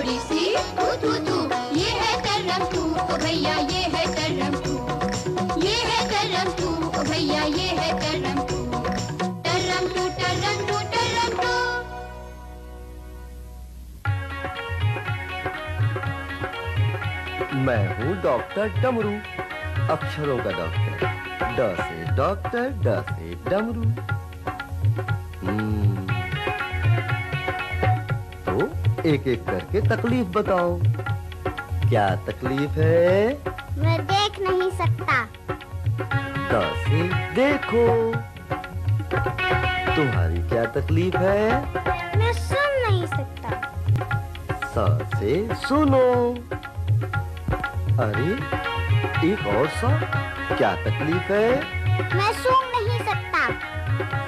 प्यारी सी तू ये है तरम तू ओ भैया ये है तरम तू, ये है तरम तू ओ भैया ये है तरम तू, तरम तू तरम तू तरम तू। मैं हूँ डॉक्टर डमरू, अक्षरों का डॉक्टर। ड से डॉक्टर, ड से डमरू। तो एक एक करके तकलीफ बताओ। क्या तकलीफ है? मैं देख नहीं सकता। द से देखो। तुम्हारी क्या तकलीफ है? मैं सुन नहीं सकता। स से सुनो। अरे एक और सा, क्या तकलीफ है? मैं सूंघ नहीं सकता।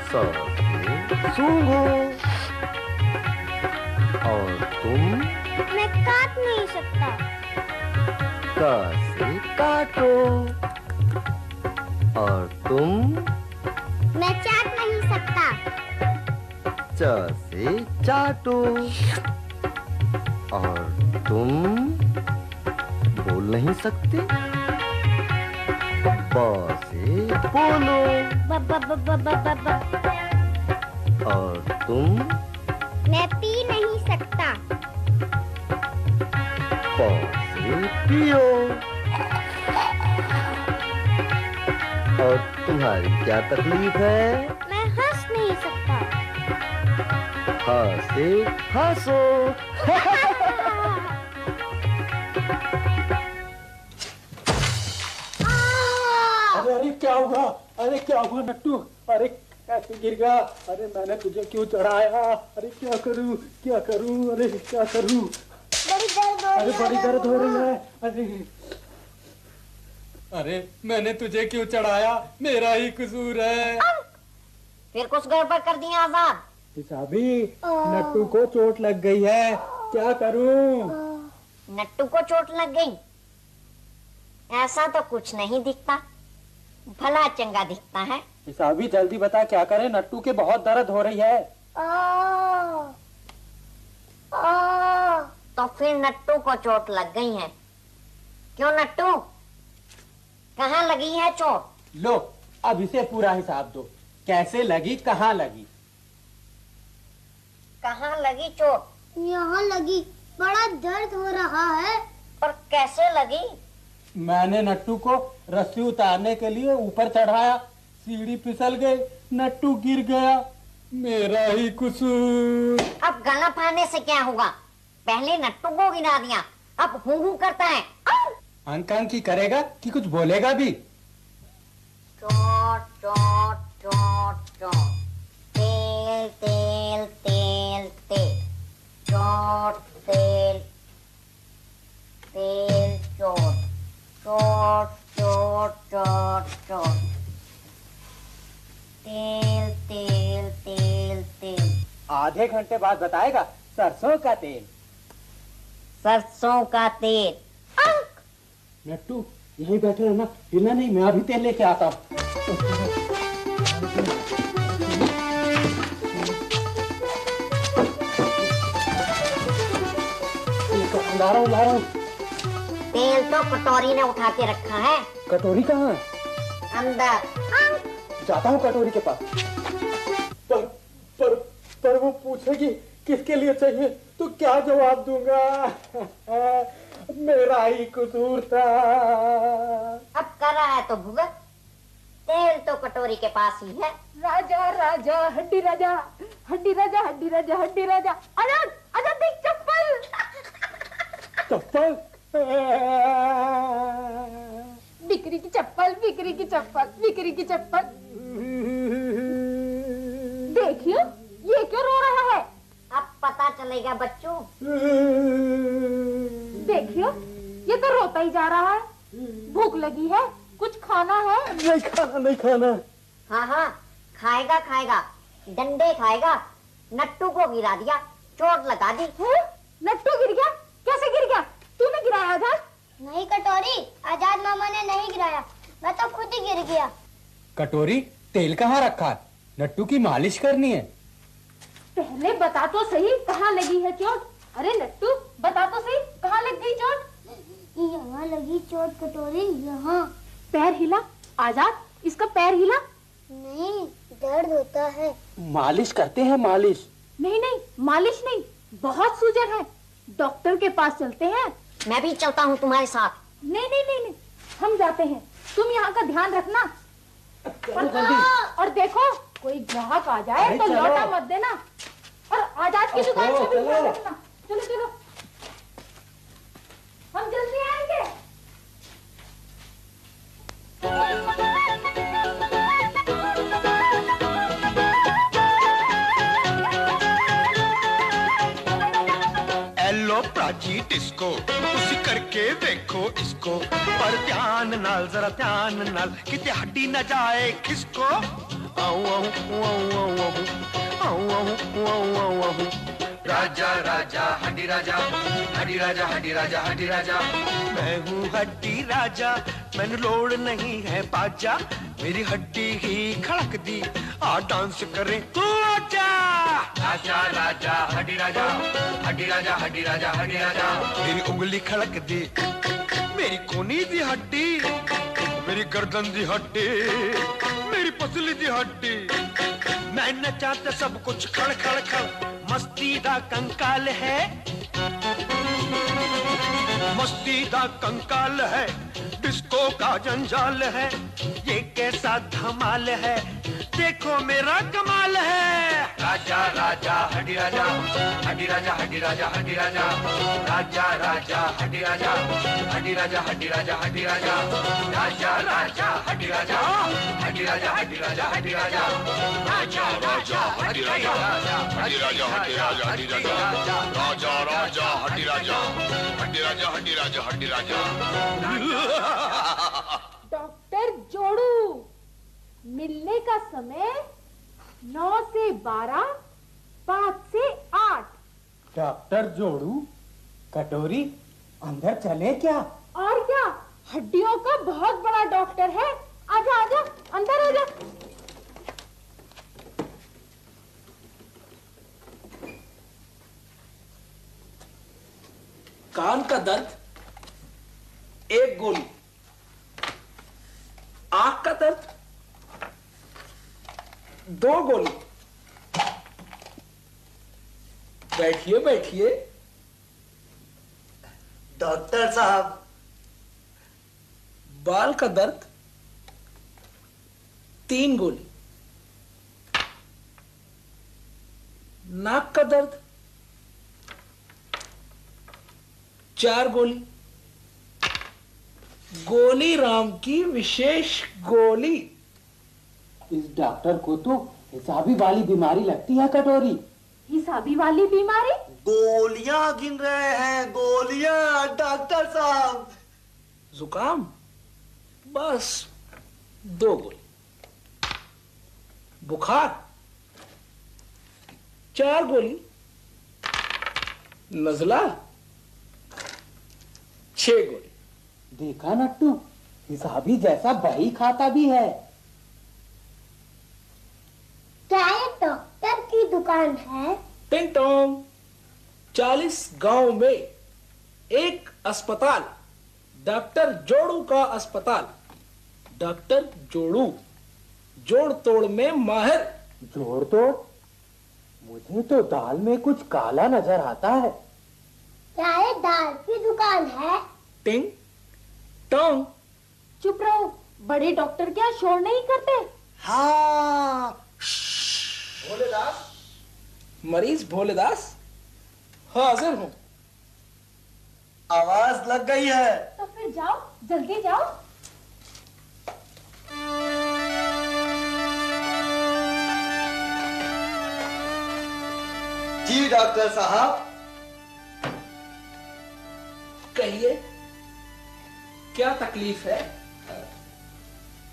स से सूंघो। और तुम? मैं काट नहीं सकता। क से काटो। और तुम? मैं चाट नहीं सकता। च से चाटो। और तुम बोल नहीं सकते? ब से बोलो। ब ब ब ब ब ब ब। और तुम? मैं पी नहीं सकता। प से पियो। और तुम्हारी क्या तकलीफ है? मैं हंस नहीं सकता। ह से हंसो। अरे क्या हुआ? अरे क्या हुआ नट्टू? अरे कैसे गिर गया? अरे मैंने तुझे क्यों चढ़ाया? अरे क्या करूं क्या करूं? अरे क्या करूं? बड़ी दर्द हो रही है। अरे बड़ी दर्द हो रही है। अरे मैंने तुझे क्यों चढ़ाया? मेरा ही कसूर है। फिर कुछ गड़बड़ कर दिया आजाद। हिसाबी नट्टू को चोट लग गई है, क्या करूं? नट्टू को चोट लग गई? ऐसा तो कुछ नहीं दिखता, भला चंगा दिखता है। हिसाबी जल्दी बता क्या करें, नट्टू के बहुत दर्द हो रही है। तो फिर नट्टू को चोट लग गई है। क्यों नट्टू, कहाँ लगी है चोट? लो अब इसे पूरा हिसाब दो, कैसे लगी, कहाँ लगी? कहाँ लगी चोट? यहाँ लगी। बड़ा दर्द हो रहा है। और कैसे लगी? मैंने नट्टू को रस्सी उतारने के लिए ऊपर चढ़ाया, सीढ़ी फिसल गई, नट्टू गिर गया, मेरा ही कसूर। अब गला फाड़ने से क्या हुआ? पहले नट्टू को गिरा दिया, अब हूँ करता है। अंक करेगा कि कुछ बोलेगा भी? चोट चोट चोट चोट, तेल तेल तेल तेल, चोट तेल तेल चोट, चोट चोट चोट चोट, तेल तेल तेल तेल। आधे घंटे बाद बताएगा सरसों का तेल। सरसों का तेल। नट्टू यहीं बैठे रहना, हिलना नहीं, मैं अभी तेल लेके आता हूँ। ला रहा हूँ। तेल तो कटोरी ने उठा के रखा है। कटोरी कहाँ? अंदर। जाता हूँ कटोरी के पास। पर वो पूछेगी किसके लिए चाहिए तो क्या जवाब दूंगा? मेरा ही कसूर था। अब कर रहा है तो भुगत, तेल तो कटोरी के पास ही है। राजा राजा हड्डी राजा, हड्डी राजा, हड्डी राजा, हड्डी राजा। आजाद आजाद देख चप्पल। चप्पल? बिक्री की चप्पल, बिक्री की चप्पल, बिक्री की चप्पल। देखियो ये क्यों रो रहा है? अब पता चलेगा बच्चों। देखियो ये तो रोता ही जा रहा है। भूख लगी है, कुछ खाना है? नहीं खाना। हाँ हाँ खाएगा खाएगा, डंडे खाएगा। नट्टू को गिरा दिया, चोट लगा दी। नट्टू गिर गया? कैसे गिर गया? तूने गिराया आजाद? नहीं कटोरी, आजाद मामा ने नहीं गिराया, मैं तो खुद ही गिर गया। कटोरी तेल कहाँ रखा है? नट्टू की मालिश करनी है। पहले बता तो सही कहाँ लगी है चोट? अरे नट्टू बता तो चोट कटोरी यहाँ। पैर हिला आजाद, इसका पैर हिला। नहीं, दर्द होता है। मालिश करते हैं मालिश। नहीं नहीं, मालिश नहीं, बहुत सूजन है, डॉक्टर के पास चलते हैं। मैं भी चलता हूँ तुम्हारे साथ। नहीं नहीं नहीं नहीं, हम जाते हैं, तुम यहाँ का ध्यान रखना। और देखो कोई ग्राहक आ जाए तो लौटा मत देना, और आजाद की दुकान से भी ध्यान रखना। चलो चलो, हम जल्दी आएंगे। एलो प्राची डिस्को, उसी करके देखो इसको, पर ध्यान नाल, जरा ध्यान नाल, किते हड्डी न जाए खिसको। आऊ आऊ आऊ आऊ आऊ आऊ आऊ आऊ आऊ। राजा राजा हड्डी राजा, हड्डी राजा, हड्डी राजा, हड्डी राजा। मैं हूँ हड्डी राजा, मैंने लोड़ नहीं है बाजा, मेरी हड्डी ही खड़क दी, आ डांस करें तू आजा। राजा राजा हड्डी राजा, हड्डी राजा, हड्डी राजा, हड्डी राजा। मेरी उंगली खड़क दी, मेरी कोनी दी हड्डी, मेरी गर्दन दी हड्डी, मेरी पसली दी हड्डी। मैं नचा तो सब कुछ खड़ खड़ खड़, मस्ती दा कंकाल है, मस्ती दा कंकाल है, डिस्को का जंजाल है, ये कैसा धमाल है, देखो मेरा कमाल है। राजा राजा हड्डी राजा, हड्डी राजा, हड्डी राजा, हड्डी राजा। राजा राजा हड्डी राजा, हड्डी राजा, हड्डी राजा, हड्डी राजा। राजा राजा हड्डी राजा, हड्डी राजा, हड्डी राजा, हड्डी राजा। राजा राजा हड्डी राजा, हड्डी राजा, हड्डी राजा, हड्डी राजा। राजा राजा हड्डी राजा, हड्डी राजा, हड्डी राजा, हड्डी राजा। डॉक्टर जोड़ू, मिलने का समय 9 से 12, 5 से 8। डॉक्टर जोड़ू, कटोरी, अंदर चले क्या? और क्या, हड्डियों का बहुत बड़ा डॉक्टर है। आजा आजा, अंदर आजा। कान का दर्द 1 गोली, आंख का दर्द 2 गोली। बैठिए बैठिए। डॉक्टर साहब, बाल का दर्द 3 गोली, नाक का दर्द 4 गोली। गोली राम की विशेष गोली। इस डॉक्टर को तो हिसाबी वाली बीमारी लगती है कटोरी। हिसाबी वाली बीमारी? गोलियां गिन रहे हैं, गोलियां डॉक्टर साहब। जुकाम बस 2 गोली। बुखार 4 गोली। नजला 6 गोली। देखा नट्टू, हिसाबी जैसा बही खाता भी है। क्या ये डॉक्टर की दुकान है? टिंग टोंग। 40 गांव में एक अस्पताल, डॉक्टर जोड़ू का अस्पताल। डॉक्टर जोड़ू जोड़ तोड़ में माहिर। जोड़ तोड़? मुझे तो दाल में कुछ काला नजर आता है। क्या ये दाल की दुकान है? टिंग टोंग। चुप रहो, बड़े डॉक्टर क्या शोर नहीं करते? हाँ। भोलेदास, मरीज भोलेदास हाजिर हूं। आवाज लग गई है। तो फिर जाओ, जल्दी जाओ। जी डॉक्टर साहब। कहिए, क्या तकलीफ है?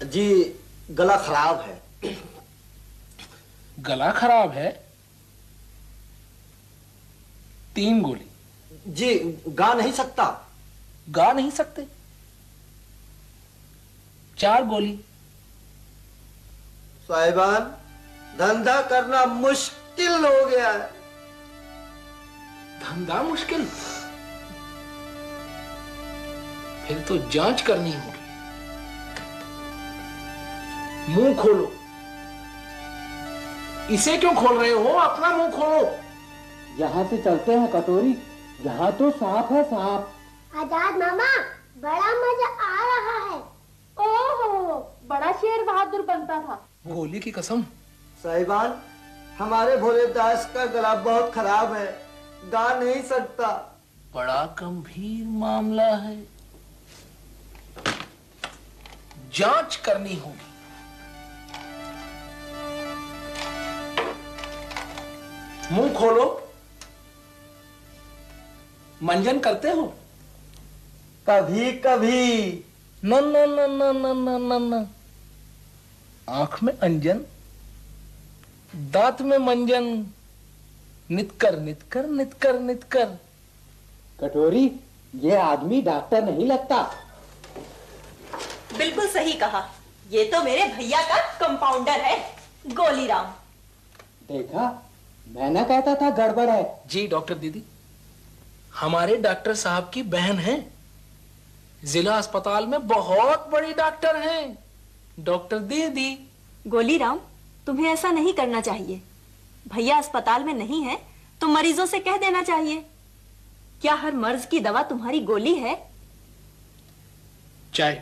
जी गला खराब है। गला खराब है? 3 गोली। जी गा नहीं सकता। गा नहीं सकते? 4 गोली। साहिबान, धंधा करना मुश्किल हो गया है। धंधा मुश्किल? फिर तो जांच करनी होगी। मुंह खोलो। इसे क्यों खोल रहे हो? अपना मुंह खोलो। यहाँ से चलते हैं कटोरी, यहाँ तो सांप है सांप। आजाद मामा, बड़ा मजा आ रहा है। ओहो, बड़ा शेर बहादुर बनता था। गोली की कसम। साहिबान, हमारे भोले दास का गला बहुत खराब है, गा नहीं सकता। बड़ा गंभीर मामला है, जांच करनी होगी। मुंह खोलो। मंजन करते हो? कभी कभी। न न न न न न न न। आंख में अंजन, दांत में मंजन, नितकर नितकर नितकर नितकर। कटोरी, ये आदमी डॉक्टर नहीं लगता। बिल्कुल सही कहा, ये तो मेरे भैया का कंपाउंडर है, गोलीराम। देखा, मैं ना कहता था गड़बड़ है। जी डॉक्टर दीदी, हमारे डॉक्टर साहब की बहन है, जिला अस्पताल में बहुत बड़ी डॉक्टर हैं, डॉक्टर दीदी। गोलीराम, तुम्हें ऐसा नहीं करना चाहिए। भैया अस्पताल में नहीं है तो मरीजों से कह देना चाहिए। क्या हर मर्ज की दवा तुम्हारी गोली है? चाय,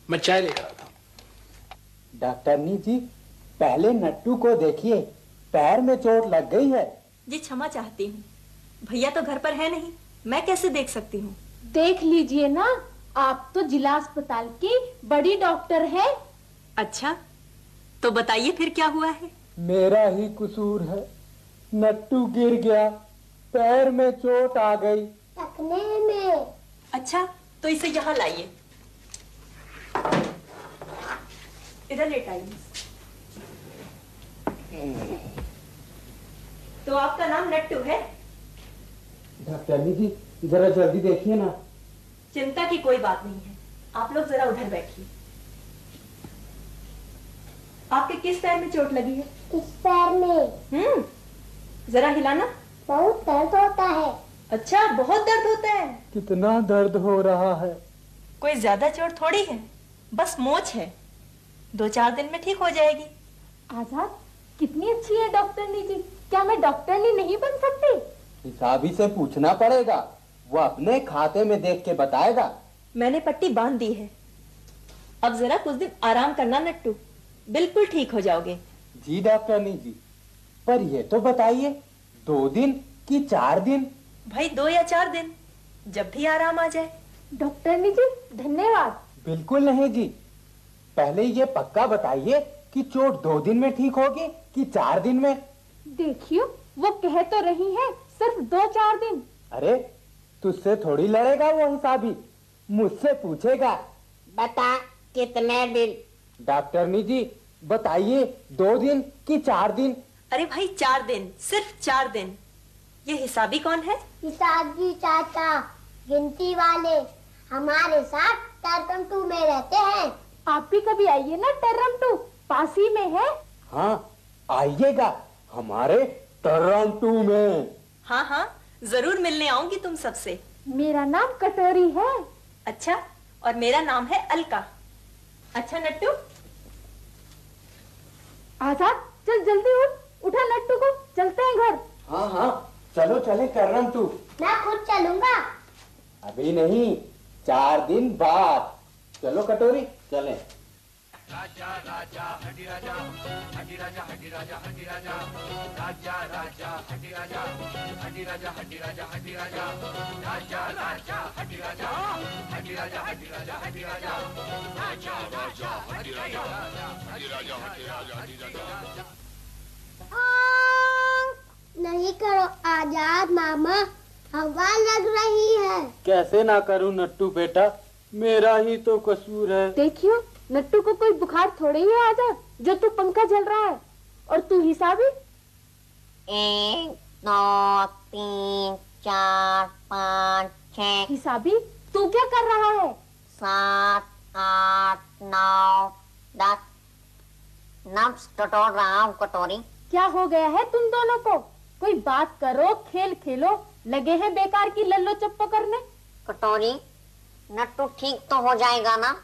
मैं चाय लेकर आता हूं। डॉक्टरनी जी, पहले नट्टू को देखिए, पैर में चोट लग गई है। जी क्षमा चाहती हूँ, भैया तो घर पर है नहीं, मैं कैसे देख सकती हूँ? देख लीजिए ना, आप तो जिला अस्पताल की बड़ी डॉक्टर है। अच्छा, तो बताइए फिर क्या हुआ है? मेरा ही कसूर है, नट्टू गिर गया, पैर में चोट आ गई। टकने में। अच्छा, तो इसे यहाँ लाइए, इधर लेटाइए। तो आपका नाम नट्टू है? डॉक्टरनी जी, जरा जल्दी देखिए ना। चिंता की कोई बात नहीं है, आप लोग जरा उधर बैठिए। आपके किस पैर में चोट लगी है? इस पैर में। जरा हिलाना। बहुत दर्द होता है। अच्छा, बहुत दर्द होता है? कितना दर्द हो रहा है। कोई ज्यादा चोट थोड़ी है, बस मोच है, 2-4 दिन में ठीक हो जाएगी। आजाद, कितनी अच्छी है डॉक्टरनी जी। क्या मैं डॉक्टरनी नहीं बन सकती? हिसाबी से पूछना पड़ेगा, वो अपने खाते में देख के बताएगा। मैंने पट्टी बांध दी है, अब जरा कुछ दिन आराम करना नट्टू, बिल्कुल ठीक हो जाओगे। जी डॉक्टरनी जी, पर ये तो बताइए, 2 दिन कि 4 दिन? भाई 2 या 4 दिन, जब भी आराम आ जाए। डॉक्टरनी जी धन्यवाद। बिल्कुल नहीं जी, पहले ये पक्का बताइए कि चोट 2 दिन में ठीक होगी कि 4 दिन में? देखियो, वो कह तो रही है सिर्फ 2-4 दिन। अरे, तुझसे थोड़ी लड़ेगा वो हिसाबी, मुझसे पूछेगा। बता कितने दिन? डॉक्टरनी जी बताइए, 2 दिन कि 4 दिन? अरे भाई 4 दिन, सिर्फ 4 दिन। ये हिसाबी कौन है? हिसाबी चाचा, गिनती वाले, हमारे साथ टर्कम 2 में रहते हैं। आप भी कभी आइए ना, टर्रम 2 पास ही में है। हाँ, आइएगा हमारे टर्रम 2 में। हाँ हाँ, जरूर मिलने आऊंगी तुम सबसे। मेरा नाम कटोरी है। अच्छा, और मेरा नाम है अलका। अच्छा नट्टू। आजाद, चल जल्दी उठा नट्टू को, चलते हैं घर। हाँ हाँ, चलो चले टर्रम 2। मैं खुद चलूंगा। अभी नहीं, 4 दिन बाद। चलो कटोरी, चले। राजा राजा हड्डी राजा हड्डी राजा हड्डी राजा हड्डी राजा राजा राजा हड्डी राजा हड्डी राजा हड्डी राजा हड्डी राजा राजा राजा हड्डी राजा हड्डी राजा हड्डी राजा हड्डी राजा राजा राजा हड्डी राजा हड्डी राजा हड्डी राजा हड्डी राजा। नहीं करो आजाद मामा, हवा लग रही है। कैसे ना करूं नट्टू बेटा, मेरा ही तो कसूर है। देखियो, नट्टू को कोई बुखार थोड़ी ही आजाद, जो तू पंखा जल रहा है। और तू हिसाबी? 1 2 3 4 5 6। हिसाबी, तू क्या कर रहा है? 7 8 9 10 नब्स टटोल रहा हूँ कटोरी। क्या हो गया है तुम दोनों को? कोई बात करो, खेल खेलो, लगे हैं बेकार की लल्लो चप्पो करने। कटोरी, नट्टू ठीक तो हो जाएगा ना?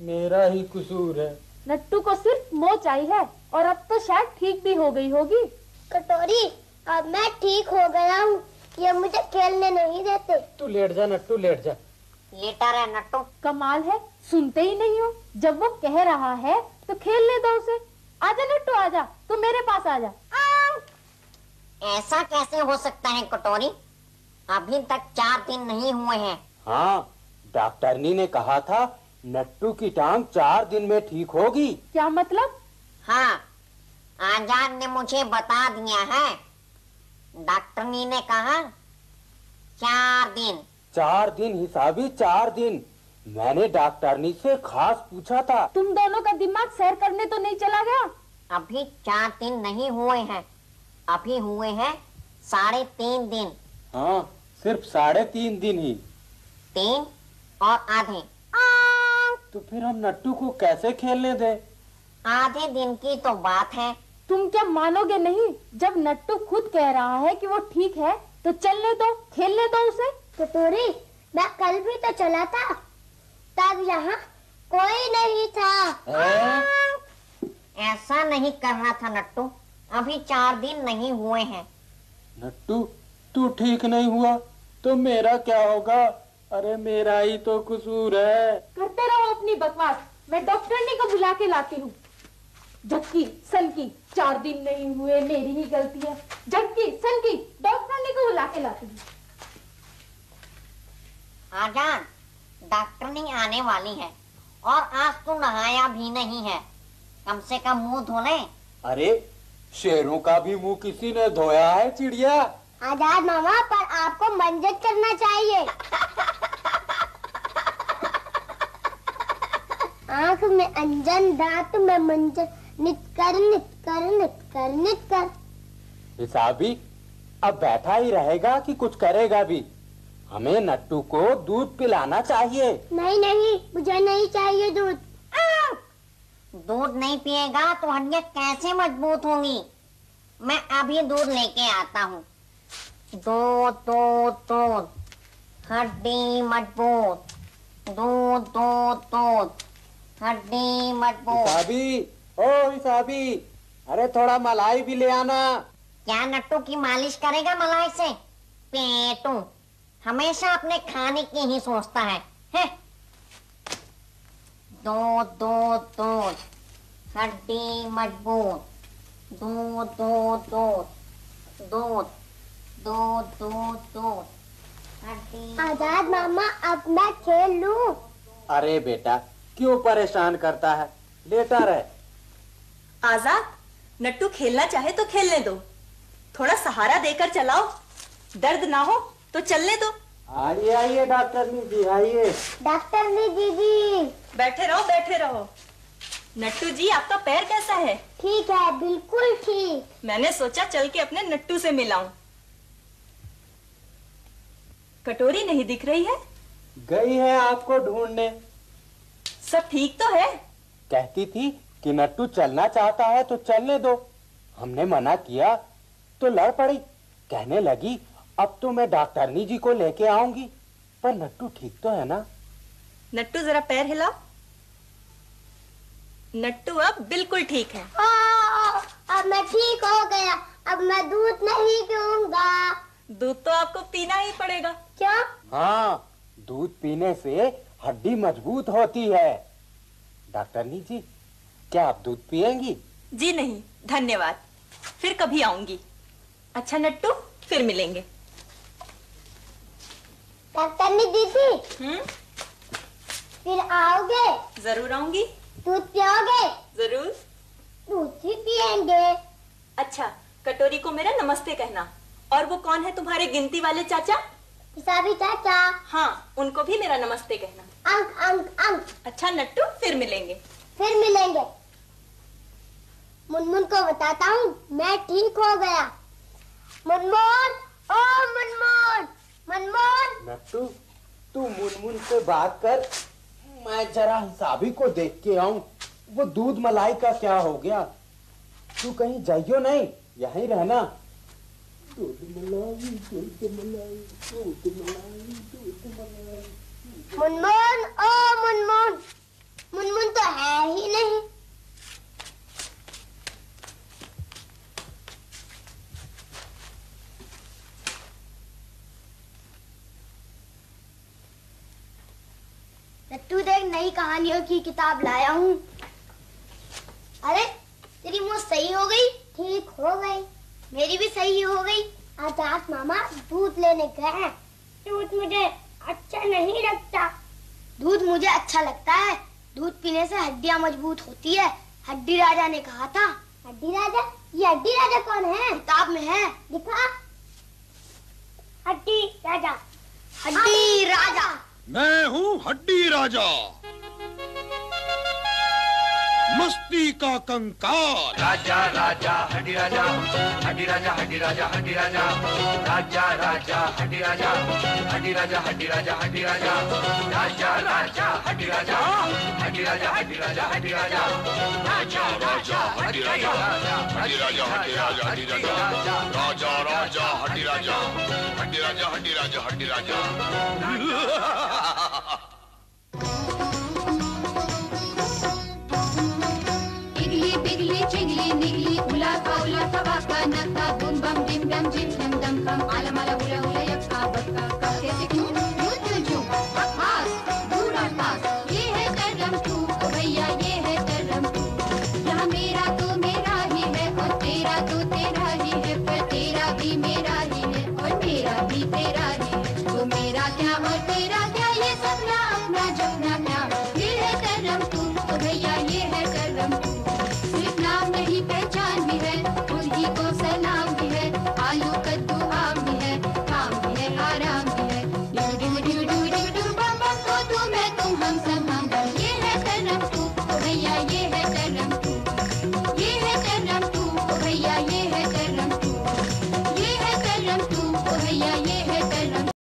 मेरा ही कसूर है। नट्टू को सिर्फ मोच आई है और अब तो शायद ठीक भी हो गई होगी। कटोरी, अब मैं ठीक हो गया हूँ, ये मुझे खेलने नहीं देते। तू लेट जा नट्टू, लेट जा। लेटा रहे नट्टू। कमाल है, सुनते ही नहीं हो। जब वो कह रहा है तो खेलने दो उसे। आजा नट्टू आजा, तू मेरे पास आजा। ऐसा कैसे हो सकता है कटोरी? अभी तक 4 दिन नहीं हुए हैं। हाँ, डॉक्टरनी ने कहा था नट्टू की टांग 4 दिन में ठीक होगी। क्या मतलब? हाँ, आजाद ने मुझे बता दिया है। डॉक्टरनी ने कहा 4 दिन। 4 दिन हिसाबी, 4 दिन। मैंने डॉक्टरनी से खास पूछा था। तुम दोनों का दिमाग सैर करने तो नहीं चला गया? अभी 4 दिन नहीं हुए हैं, अभी हुए हैं 3.5 दिन। हाँ, सिर्फ 3.5 दिन ही। 3 और आधे। तो फिर हम नट्टू को कैसे खेलने दें? आधे दिन की तो बात है। तुम क्या मानोगे नहीं? जब नट्टू खुद कह रहा है कि वो ठीक है तो चलने दो, खेलने दो उसे। कटोरी, मैं कल भी तो चला था, तब यहाँ कोई नहीं था। ऐसा नहीं करना था नट्टू, अभी 4 दिन नहीं हुए हैं। नट्टू, तू ठीक नहीं हुआ तो मेरा क्या होगा? अरे मेरा ही तो कसूर है। करते रहो अपनी बकवास, मैं डॉक्टरनी को बुला के लाती हूँ। झटकी सनकी, 4 दिन नहीं हुए, मेरी ही गलती है। झटकी सनकी, डॉक्टरनी को बुला के लाती हूँ। आजाद, डॉक्टरनी आने वाली है और आज तो नहाया भी नहीं है, कम से कम मुंह धो ले। अरे शेरों का भी मुंह किसी ने धोया है चिड़िया? आजाद मामा, पर आपको मंजन करना चाहिए। आँख में अंजन, दांत में मंजन, नित कर नित कर नित कर नित कर। हिसाबी, अब बैठा ही रहेगा कि कुछ करेगा भी? हमें नट्टू को दूध पिलाना चाहिए। नहीं नहीं, मुझे नहीं चाहिए दूध। दूध नहीं पिएगा तो हड्डियां कैसे मजबूत होंगी? मैं अभी दूध लेके आता हूँ। दूध दूध दूध, हड्डी मजबूत। दूध दूध दूध, हड्डी मजबूत। हिसाबी, ओ हिसाबी, अरे थोड़ा मलाई भी ले आना। क्या नट्टू की मालिश करेगा मलाई से? पेटू हमेशा अपने खाने की ही सोचता है। दूध दूध दूध, हड्डी मजबूत। दूध दूध दूध, दूध दूध दूध दूध, हड्डी। आजाद मामा, अब मैं खेल लूं? अरे बेटा, क्यों परेशान करता है? लेटा रहे। आजाद, नट्टू खेलना चाहे तो खेलने दो, थोड़ा सहारा देकर चलाओ। दर्द ना हो तो चलने दो। आइए आइए डॉक्टरनी जी, आइए। डॉक्टरनी दीदी। बैठे रहो बैठे रहो। नट्टू जी, आपका पैर कैसा है? ठीक है, बिल्कुल ठीक। मैंने सोचा चल के अपने नट्टू से मिलाऊं। कटोरी नहीं दिख रही है? गई है आपको ढूंढने। सब ठीक तो है? कहती थी कि नट्टू चलना चाहता है तो चलने दो। हमने मना किया तो लड़ पड़ी। कहने लगी अब तो मैं डॉक्टरनी जी को लेके आऊंगी। पर नट्टू ठीक तो है ना? नट्टू जरा पैर हिलाओ। नट्टू अब बिल्कुल ठीक है। अब मैं ठीक हो गया, अब मैं दूध नहीं पीऊंगा। दूध तो आपको पीना ही पड़ेगा। क्या? हाँ, दूध पीने से हड्डी मजबूत होती है। डॉक्टरनी जी, क्या आप दूध पिएंगी? जी नहीं धन्यवाद, फिर कभी आऊंगी। अच्छा नट्टू, फिर मिलेंगे। डॉक्टरनी दीदी, फिर आओगे? जरूर आऊंगी। दूध पियोगे? जरूर। दूध ही पियेंगे। अच्छा, कटोरी को मेरा नमस्ते कहना। और वो कौन है तुम्हारे गिनती वाले चाचा? हिसाबी चाचा। हाँ, उनको भी मेरा नमस्ते कहना। अंक अंक अंक। अच्छा नट्टू, फिर मिलेंगे। फिर मिलेंगे। मुनमुन को बताता हूँ मैं ठीक हो गया। मुनमुन, ओ मुनमुन, मुनमुन। नट्टू, तू मुनमुन से बात कर, मैं जरा हिसाबी को देख के आऊं। वो दूध मलाई का क्या हो गया? तू कहीं जाइयो नहीं, यहीं रहना। दूध मलाई, दूध मलाई, दूध मलाई, दूध मलाई। मुनमुन, ओ मुनमुन, मुनमुन तो है ही नहीं। नट्टू देख, नई कहानियों की किताब लाया हूँ। अरे तेरी मुँह सही हो गई? ठीक हो गई। मेरी भी सही हो गई। आजाद मामा दूध लेने गए हैं। दूध मुझे अच्छा नहीं लगता। दूध मुझे अच्छा लगता है। दूध पीने से हड्डियाँ मजबूत होती है, हड्डी राजा ने कहा था। हड्डी राजा? ये हड्डी राजा कौन है? किताब में है, दिखा। हड्डी राजा, हड्डी राजा। मैं हूँ हड्डी राजा, मस्ती का कंकाल। राजा राजा हड्डी राजा, हड्डी राजा हड्डी राजा हड्डी राजा, राजा राजा हड्डी राजा, हड्डी राजा हड्डी राजा हड्डी राजा, राजा राजा हड्डी राजा, हड्डी राजा हड्डी राजा हड्डी राजा, राजा राजा हड्डी राजा, हड्डी राजा हड्डी राजा हड्डी राजा, राजा राजा हड्डी राजा, हड्डी राजा हड्डी राजा हड्डी राजा।